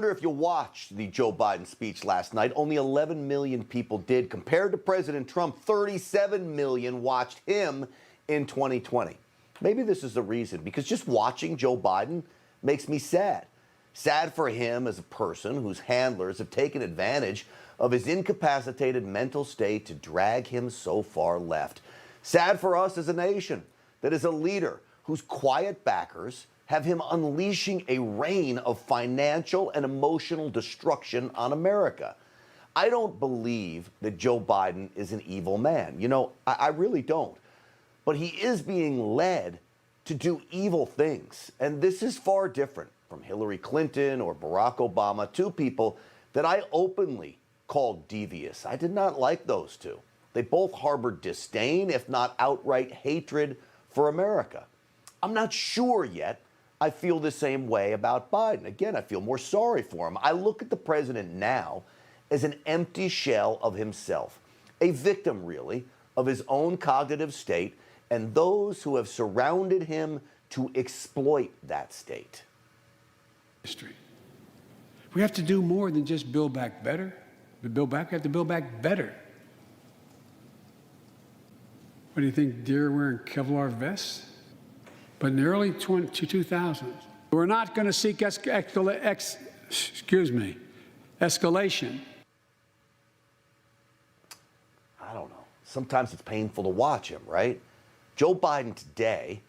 Wonder if you watched the Joe Biden speech last night. Only 11 million people did. Compared to President Trump, 37 million watched him in 2020. Maybe this is the reason, because just watching Joe Biden makes me sad. Sad for him as a person whose handlers have taken advantage of his incapacitated mental state to drag him so far left. Sad for us as a nation that is a leader whose quiet backers have him unleashing a reign of financial and emotional destruction on America. I don't believe that Joe Biden is an evil man. You know, I really don't. But he is being led to do evil things. And this is far different from Hillary Clinton or Barack Obama, two people that I openly called devious. I did not like those two. They both harbored disdain, if not outright hatred, for America. I'm not sure yet I feel the same way about Biden. Again, I feel more sorry for him. I look at the president now as an empty shell of himself, a victim, really, of his own cognitive state and those who have surrounded him to exploit that state. We have to do more than just build back better. We have to build back better. What do you think, deer wearing Kevlar vests? But in the early 2000s, we're not going to seek escalation. I don't know. Sometimes it's painful to watch him, right? Joe Biden today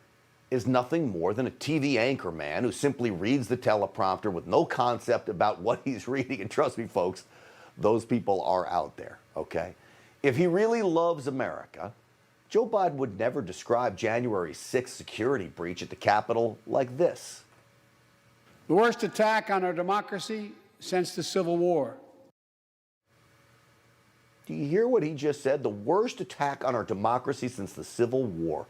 is nothing more than a TV anchor man who simply reads the teleprompter with no concept about what he's reading. And trust me, folks, those people are out there, okay? If he really loves America, Joe Biden would never describe January 6th security breach at the Capitol like this. The worst attack on our democracy since the Civil War. Do you hear what he just said? The worst attack on our democracy since the Civil War.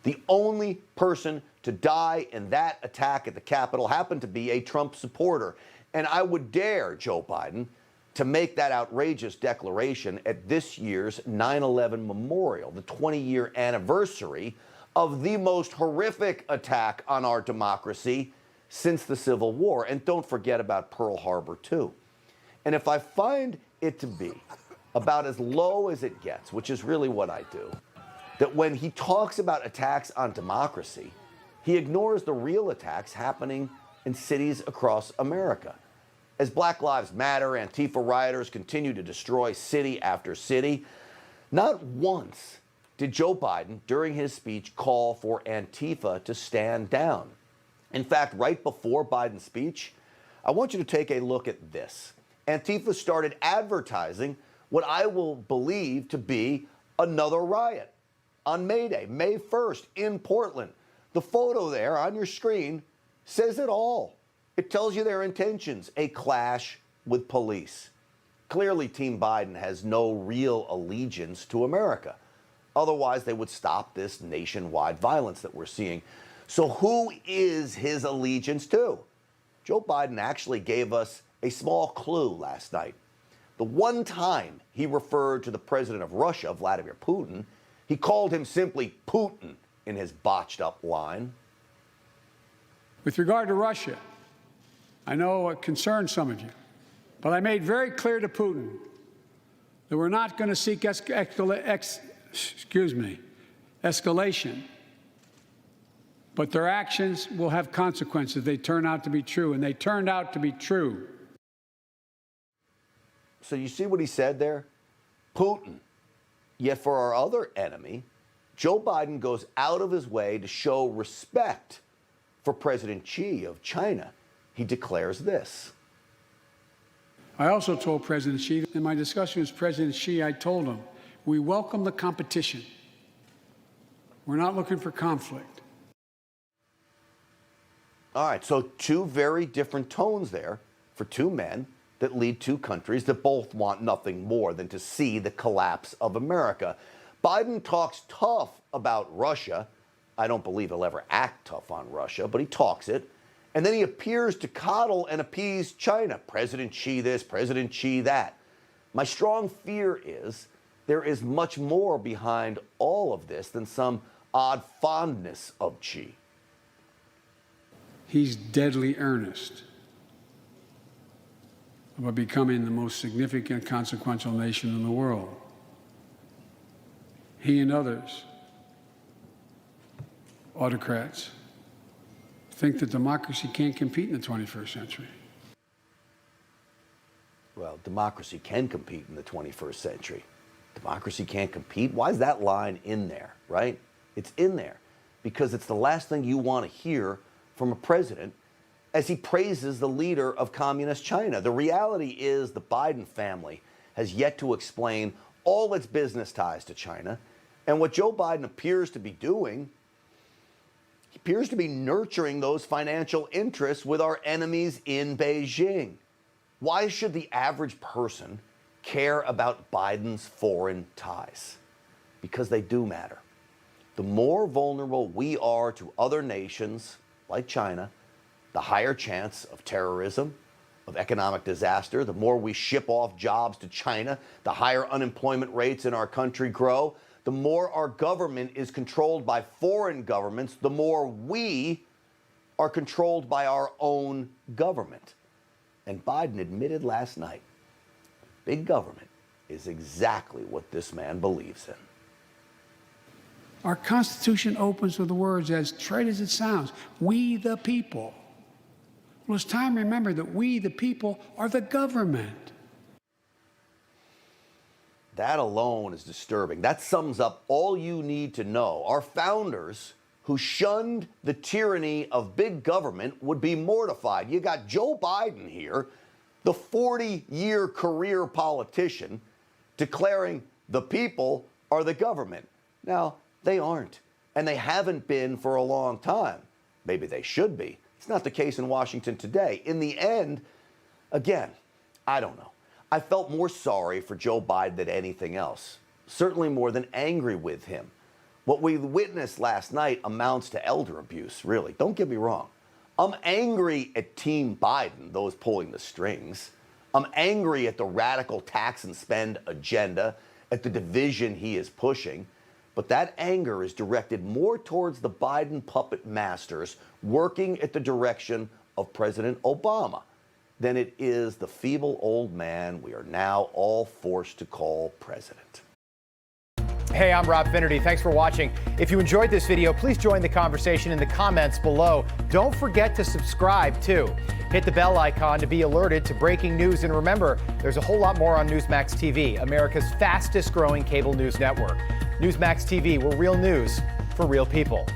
The only person to die in that attack at the Capitol happened to be a Trump supporter. And I would dare Joe Biden to make that outrageous declaration at this year's 9/11 memorial, the 20-year anniversary of the most horrific attack on our democracy since the Civil War. And don't forget about Pearl Harbor, too. And if I find it to be about as low as it gets, which is really what I do, that when he talks about attacks on democracy, he ignores the real attacks happening in cities across America. As Black Lives Matter, Antifa rioters continue to destroy city after city, not once did Joe Biden, during his speech, call for Antifa to stand down. In fact, right before Biden's speech, I want you to take a look at this. Antifa started advertising what I will believe to be another riot on May Day, May 1st, in Portland. The photo there on your screen says it all. It tells you their intentions, a clash with police. Clearly, Team Biden has no real allegiance to America. Otherwise, they would stop this nationwide violence that we're seeing. So who is his allegiance to? Joe Biden actually gave us a small clue last night. The one time he referred to the president of Russia, Vladimir Putin, he called him simply Putin in his botched up line. With regard to Russia, I know it concerns some of you, but I made very clear to Putin that we're not going to seek escalation, but their actions will have consequences. They turn out to be true, and they turned out to be true. So you see what he said there? Putin. Yet for our other enemy, Joe Biden goes out of his way to show respect for President Xi of China. He declares this. I also told President Xi, in my discussion with President Xi, I told him, we welcome the competition. We're not looking for conflict. All right, so two very different tones there for two men that lead two countries that both want nothing more than to see the collapse of America. Biden talks tough about Russia. I don't believe he'll ever act tough on Russia, but he talks it. And then he appears to coddle and appease China. President Xi this, President Xi that. My strong fear is there is much more behind all of this than some odd fondness of Xi. He's deadly earnest. about becoming the most significant, consequential nation in the world. He and others, autocrats, think that democracy can't compete in the 21st century. Well, democracy can compete in the 21st century. Democracy can't compete? Why is that line in there, right? It's in there because it's the last thing you want to hear from a president as he praises the leader of communist China. The reality is the Biden family has yet to explain all its business ties to China. And what Joe Biden appears to be doing, he appears to be nurturing those financial interests with our enemies in Beijing. Why should the average person care about Biden's foreign ties? Because they do matter. The more vulnerable we are to other nations like China, the higher chance of terrorism, of economic disaster. The more we ship off jobs to China, the higher unemployment rates in our country grow. The more our government is controlled by foreign governments, the more we are controlled by our own government. And Biden admitted last night, big government is exactly what this man believes in. Our Constitution opens with the words, as trite as it sounds, we the people. Well, it's time to remember that we the people are the government. That alone is disturbing. That sums up all you need to know. Our founders, who shunned the tyranny of big government, would be mortified. You got Joe Biden here, the 40-year career politician, declaring the people are the government. Now, they aren't, and they haven't been for a long time. Maybe they should be. It's not the case in Washington today. In the end, again, I don't know. I felt more sorry for Joe Biden than anything else, certainly more than angry with him. What we witnessed last night amounts to elder abuse, really. Don't get me wrong. I'm angry at Team Biden, those pulling the strings. I'm angry at the radical tax and spend agenda, at the division he is pushing. But that anger is directed more towards the Biden puppet masters working at the direction of President Obama than it is the feeble old man we are now all forced to call president. Hey, I'm Rob Finnerty. Thanks for watching. If you enjoyed this video, please join the conversation in the comments below. Don't forget to subscribe, too. Hit the bell icon to be alerted to breaking news. And remember, there's a whole lot more on Newsmax TV, America's fastest growing cable news network. Newsmax TV, where real news for real people.